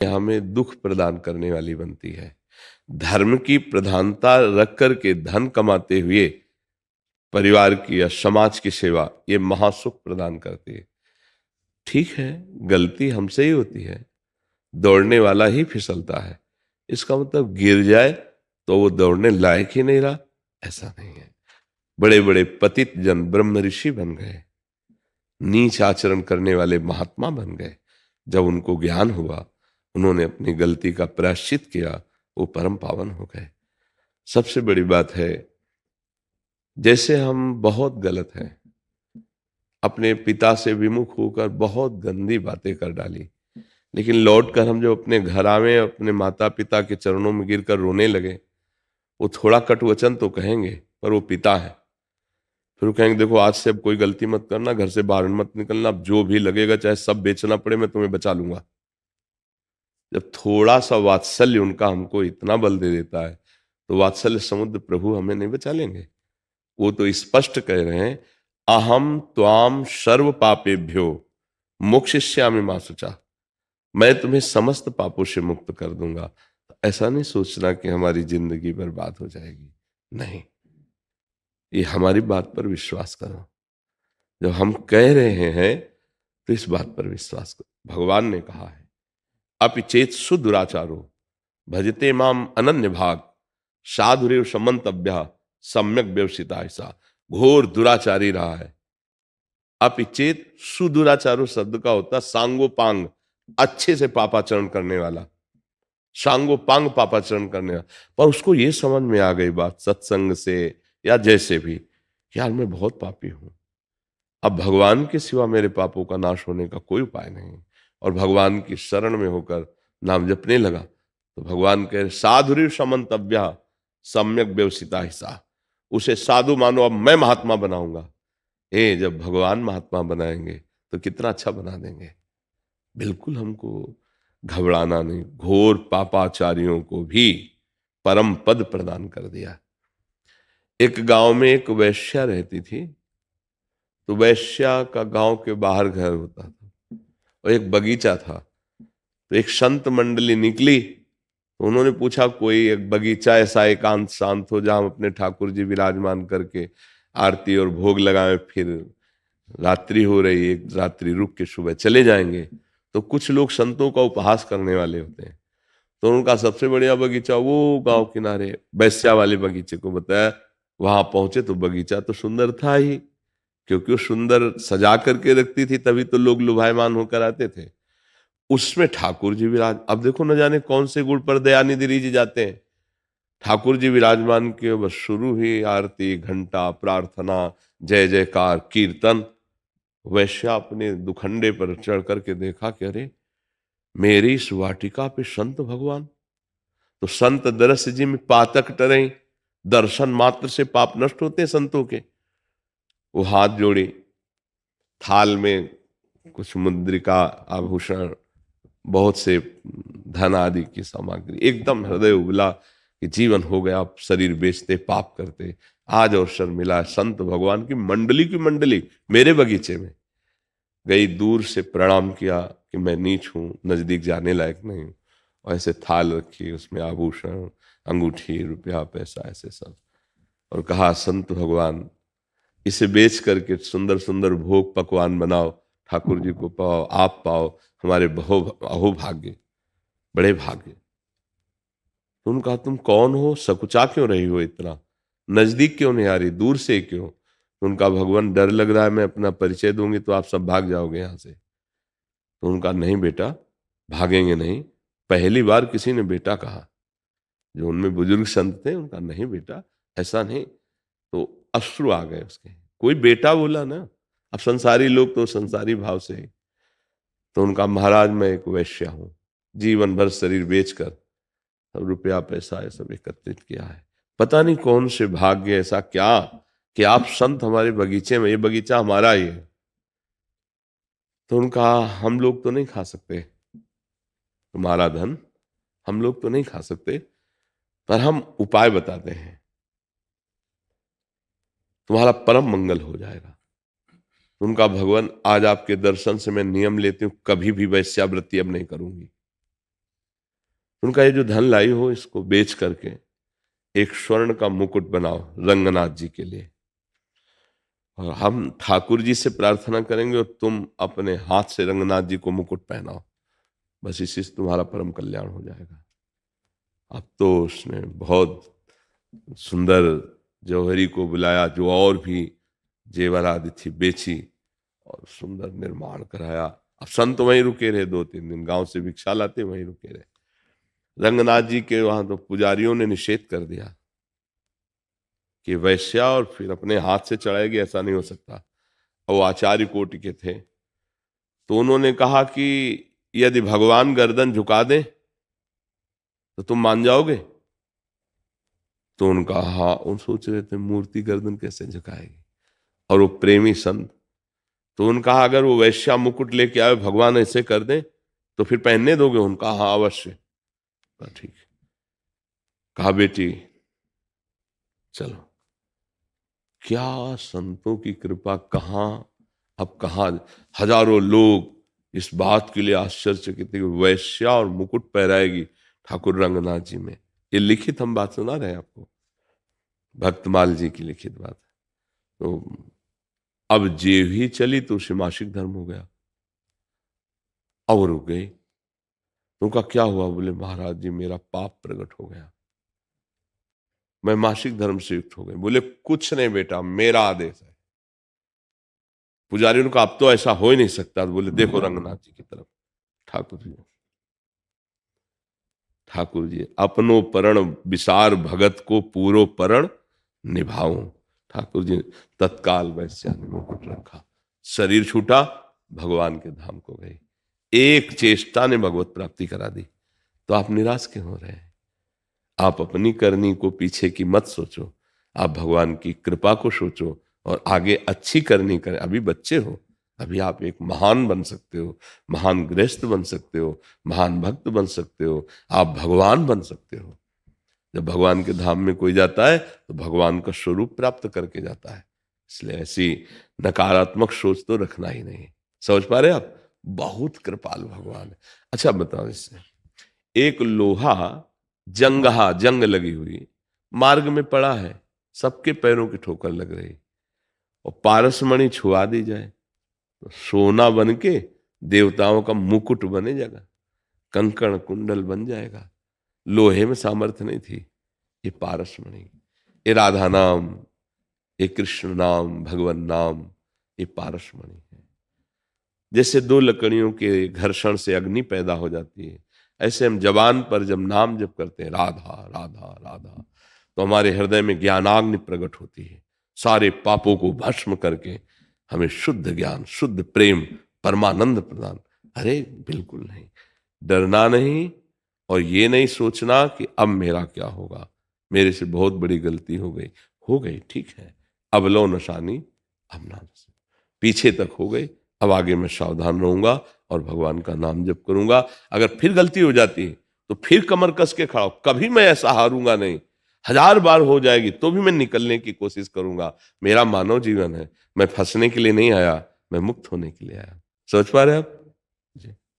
हमें दुख प्रदान करने वाली बनती है। धर्म की प्रधानता रख करके धन कमाते हुए परिवार की या समाज की सेवा ये महासुख प्रदान करती है। ठीक है, गलती हमसे ही होती है, दौड़ने वाला ही फिसलता है। इसका मतलब गिर जाए तो वो दौड़ने लायक ही नहीं रहा, ऐसा नहीं है। बड़े बड़े पतित जन ब्रह्म ऋषि बन गए, नीच आचरण करने वाले महात्मा बन गए। जब उनको ज्ञान हुआ, उन्होंने अपनी गलती का प्रायश्चित किया, वो परम पावन हो गए। सबसे बड़ी बात है, जैसे हम बहुत गलत हैं, अपने पिता से विमुख होकर बहुत गंदी बातें कर डाली, लेकिन लौट कर हम जो अपने घर आवे, अपने माता पिता के चरणों में गिरकर रोने लगे, वो थोड़ा कटु वचन तो कहेंगे, पर वो पिता है। फिर वो कहेंगे देखो आज से अब कोई गलती मत करना, घर से बाहर मत निकलना, अब जो भी लगेगा चाहे सब बेचना पड़े मैं तुम्हें बचा लूंगा। जब थोड़ा सा वात्सल्य उनका हमको इतना बल दे देता है, तो वात्सल्य समुद्र प्रभु हमें नहीं बचा लेंगे। वो तो स्पष्ट कह रहे हैं, अहम त्वाम सर्व पापेभ्यो मोक्षयिष्यामि मा शुचा, मैं तुम्हें समस्त पापों से मुक्त कर दूंगा। ऐसा नहीं सोचना कि हमारी जिंदगी बर्बाद हो जाएगी, नहीं, ये हमारी बात पर विश्वास करो। जब हम कह रहे हैं तो इस बात पर विश्वास करो। भगवान ने कहा है, अपि चेत सुदुराचारो भजते माम अनन्य भाग साधुरेव समन्तव्य सम्यक व्यवसिता, ऐसा घोर दुराचारी रहा है। अपि चेत सुदुराचारो शब्द का होता सांगोपांग, अच्छे से पापाचरण करने वाला, सांगोपांग पापाचरण करने वाला। पर उसको ये समझ में आ गई बात सत्संग से या जैसे भी, यार मैं बहुत पापी हूं, अब भगवान के सिवा मेरे पापों का नाश होने का कोई उपाय नहीं, और भगवान की शरण में होकर नाम जपने लगा। तो भगवान कह रहे साधुरी समन्तव्य सम्यक व्यवसिता हिसा, उसे साधु मानो, अब मैं महात्मा बनाऊंगा। जब भगवान महात्मा बनाएंगे तो कितना अच्छा बना देंगे। बिल्कुल हमको घबराना नहीं, घोर पापाचारियों को भी परम पद प्रदान कर दिया। एक गांव में एक वैश्या रहती थी। तो वैश्या का गांव के बाहर घर होता था और एक बगीचा था। तो एक संत मंडली निकली, तो उन्होंने पूछा कोई एक बगीचा ऐसा एकांत शांत हो जहां हम अपने ठाकुर जी विराजमान करके आरती और भोग लगाए, फिर रात्रि हो रही, एक रात्रि रुक के सुबह चले जाएंगे। तो कुछ लोग संतों का उपहास करने वाले होते हैं, तो उनका सबसे बढ़िया बगीचा वो गांव किनारे वैश्या वाले बगीचे को बताया। वहां पहुंचे तो बगीचा तो सुंदर था ही, क्योंकि वो सुंदर सजा करके रखती थी, तभी तो लोग लुभायमान होकर आते थे। उसमें ठाकुर जी विराज, अब देखो न जाने कौन से गुण पर दयानिधि जी जाते हैं। ठाकुर जी विराजमान के बस शुरू ही आरती, घंटा, प्रार्थना, जय जयकार, कीर्तन। वैश्या अपने दुखंडे पर चढ़ करके देखा कि अरे मेरी इस वाटिका पे संत भगवान, तो संत दरस जी में पातक टरे, दर्शन मात्र से पाप नष्ट होते हैं संतों के। वो हाथ जोड़ी, थाल में कुछ मुद्रिका, आभूषण, बहुत से धन आदि की सामग्री, एकदम हृदय उबला कि जीवन हो गया, अब शरीर बेचते पाप करते, आज अवसर मिला है। संत भगवान की मंडली मेरे बगीचे में गई, दूर से प्रणाम किया कि मैं नीच हूं, नजदीक जाने लायक नहीं हूं, और ऐसे थाल रखी, उसमें आभूषण, अंगूठी, रुपया, पैसा, ऐसे सब, और कहा संत भगवान इसे बेच करके सुंदर सुंदर भोग पकवान बनाओ, ठाकुर जी को पाओ, आप पाओ, हमारे बहु अहो भाग्य, बड़े भाग्य। तो उन्होंने कहा तुम कौन हो, सकुचा क्यों रही हो इतना, नजदीक क्यों नहीं आ रही, दूर से क्यों। तो उनका भगवान डर लग रहा है, मैं अपना परिचय दूंगी तो आप सब भाग जाओगे यहाँ से। तो उनका नहीं बेटा, भागेंगे नहीं। पहली बार किसी ने बेटा कहा, जो उनमें बुजुर्ग संत थे, उनका नहीं बेटा, ऐसा नहीं। तो अश्रु आ गए उसके, कोई बेटा बोला ना, अब संसारी लोग तो संसारी भाव से ही। तो उनका महाराज मैं एक वैश्या हूं, जीवन भर शरीर बेचकर सब रुपया पैसा ये सब एकत्रित किया है, पता नहीं कौन से भाग्य ऐसा क्या कि आप संत हमारे बगीचे में, ये बगीचा हमारा ही है। तो उनका हम लोग तो नहीं खा सकते तुम्हारा धन, हम लोग तो नहीं खा सकते, पर हम उपाय बताते हैं, तुम्हारा परम मंगल हो जाएगा। उनका भगवान आज आपके दर्शन से मैं नियम लेती हूं, कभी भी वैश्यावृत्ति अब नहीं करूंगी। उनका ये जो धन लाई हो इसको बेच करके एक स्वर्ण का मुकुट बनाओ रंगनाथ जी के लिए, और हम ठाकुर जी से प्रार्थना करेंगे और तुम अपने हाथ से रंगनाथ जी को मुकुट पहनाओ, बस इसी से तुम्हारा परम कल्याण हो जाएगा। अब तो उसने बहुत सुंदर जौहरी को बुलाया, जो और भी जेवर आदि थी बेची और सुंदर निर्माण कराया। अब संत वहीं रुके रहे, 2-3 दिन गांव से भिक्षा लाते वहीं रुके रहे। रंगनाथ जी के वहां तो पुजारियों ने निषेध कर दिया कि वैश्या और फिर अपने हाथ से चढ़ाएगी, ऐसा नहीं हो सकता। और वो आचार्य कोटि के थे, तो उन्होंने कहा कि यदि भगवान गर्दन झुका दें तो तुम मान जाओगे? तो उनका हाँ, उन सोच रहे थे मूर्ति गर्दन कैसे झुकाएगी, और वो प्रेमी संत, तो उनका अगर वो वैश्या मुकुट लेके आए भगवान ऐसे कर दें तो फिर पहनने दोगे? उनका हाँ अवश्य। कहा ठीक है। कहा बेटी चलो। क्या संतों की कृपा, कहाँ अब कहाँ हजारों लोग इस बात के लिए आश्चर्यचकित थे कि वैश्या और मुकुट पहराएगी ठाकुर रंगनाथ जी में। ये लिखित हम बात सुना रहे हैं आपको, भक्तमाल जी की लिखित बात है। तो अब जे भी चली तो उसे मासिक धर्म हो गया। अब रुक गई। तो उनका क्या हुआ? बोले महाराज जी मेरा पाप प्रकट हो गया, मैं मासिक धर्म से युक्त हो गए। बोले कुछ नहीं बेटा, मेरा आदेश है। पुजारी ने कहा अब तो ऐसा हो ही नहीं सकता। तो बोले देखो रंगनाथ जी की तरफ। ठाकुर जी अपनो परण विसार भगत को पूरो परण निभाऊं। ठाकुर जी तत्काल वैश्या ने मुकुट रखा, शरीर छूटा, भगवान के धाम को गई। एक चेष्टा ने भगवत प्राप्ति करा दी। तो आप निराश क्यों हो रहे हैं? आप अपनी करनी को पीछे की मत सोचो, आप भगवान की कृपा को सोचो और आगे अच्छी करनी करें। अभी बच्चे हो, अभी आप एक महान बन सकते हो, महान गृहस्थ बन सकते हो, महान भक्त बन सकते हो, आप भगवान बन सकते हो। जब भगवान के धाम में कोई जाता है तो भगवान का स्वरूप प्राप्त करके जाता है। इसलिए ऐसी नकारात्मक सोच तो रखना ही नहीं। समझ पा रहे आप? बहुत कृपाल भगवान है। अच्छा बताओ, इससे एक लोहा जंगहा, जंग लगी हुई, मार्ग में पड़ा है, सबके पैरों की ठोकर लग रही, और पारसमणि छुआ दी जाए तो सोना बन के देवताओं का मुकुट बने जाएगा, कंकण कुंडल बन जाएगा। लोहे में सामर्थ्य नहीं थी, ये पारसमणि, ये राधा नाम, ये कृष्ण नाम, भगवान नाम, ये पारसमणि है। जैसे दो लकड़ियों के घर्षण से अग्नि पैदा हो जाती है, ऐसे हम जबान पर जब नाम जप करते हैं राधा राधा राधा, तो हमारे हृदय में ज्ञानाग्नि प्रकट होती है, सारे पापों को भस्म करके हमें शुद्ध ज्ञान, शुद्ध प्रेम, परमानंद प्रदान। अरे बिल्कुल नहीं, डरना नहीं, और ये नहीं सोचना कि अब मेरा क्या होगा, मेरे से बहुत बड़ी गलती हो गई ठीक है, अब लो नशानी अब ना, पीछे तक हो गई, अब आगे मैं सावधान रहूंगा और भगवान का नाम जप करूंगा। अगर फिर गलती हो जाती है तो फिर कमर कस के खड़ा हो, कभी मैं ऐसा हारूंगा नहीं। 1000 बार हो जाएगी तो भी मैं निकलने की कोशिश करूंगा। मेरा मानव जीवन है, मैं फंसने के लिए नहीं आया, मैं मुक्त होने के लिए आया। समझ पा रहे आप?